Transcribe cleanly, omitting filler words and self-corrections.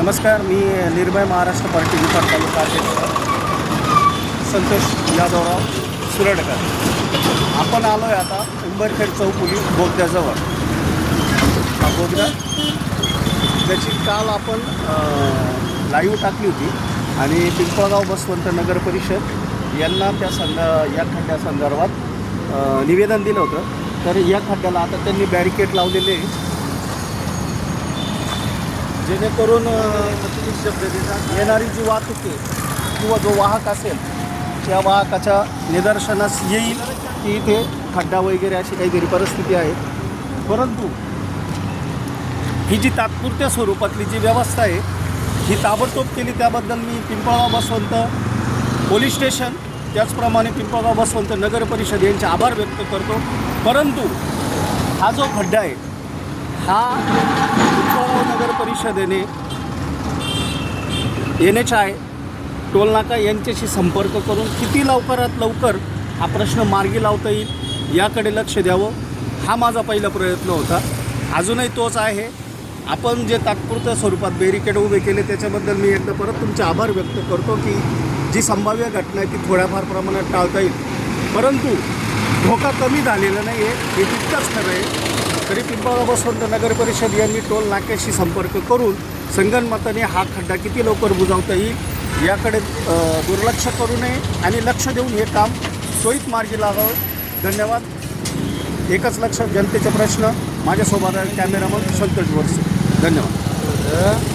नमस्कार, मी निर्भय महाराष्ट्र पार्टी विभाग तालुका अध्यक्ष संतोष यादवराव सुरडकर. आपण आलो आहे आता उंबरखेड चौफुली बोगद्याजवळ. हा बोगदा त्याची काल आपण लाईव्ह टाकली होती आणि पिंपळगाव बसवंत नगर परिषद यांना या खड्ड्यासंदर्भात निवेदन दिलं होतं. तर या खड्ड्याला आता त्यांनी बॅरिकेड लावलेले, जेणेकरून येणारी जी वाहतूक आहे किंवा जो वाहक असेल त्या वाहकाच्या निदर्शनास येईल की इथे खड्डा वगैरे अशी काहीतरी परिस्थिती आहे. परंतु ही जी तात्पुरत्या स्वरूपातली जी व्यवस्था आहे ही ताबडतोब केली, त्याबद्दल मी पिंपळगाव बसवंत पोलीस स्टेशन त्याचप्रमाणे पिंपळगाव बसवंत नगर परिषद यांचे आभार व्यक्त करतो. परंतु हा जो खड्डा आहे हा पिंपळगाव नगर परिषदेने NHI टोलनाका यांच्याशी संपर्क करून किती लवकरात लवकर हा प्रश्न मार्गी लावता येईल याकडे लक्ष द्यावं, हा माझा पहिला प्रयत्न होता. अजूनही तोच आहे. आपण जे तात्पुरत्या स्वरूपात बॅरिकेड उभे केले त्याच्याबद्दल मी एकदा परत तुमचे आभार व्यक्त करतो की जी संभाव्य घटना आहे ती थोड्याफार प्रमाणात टाळता येईल. परंतु धोका कमी झालेला नाही आहे हे तितकंच खरं आहे. तरी पिंपळगाव बसवंत नगर परिषद यांनी टोल नाक्याशी संपर्क करून संगनमताने हा खड्डा किती लवकर बुजवता येईल याकडे दुर्लक्ष करू नये आणि लक्ष देऊन हे काम त्वरित मार्गी लावावं. धन्यवाद. एकच लक्षात, जनतेचे प्रश्न. माझ्यासोबत आहे कॅमेरामन संतोष वरसे. धन्यवाद.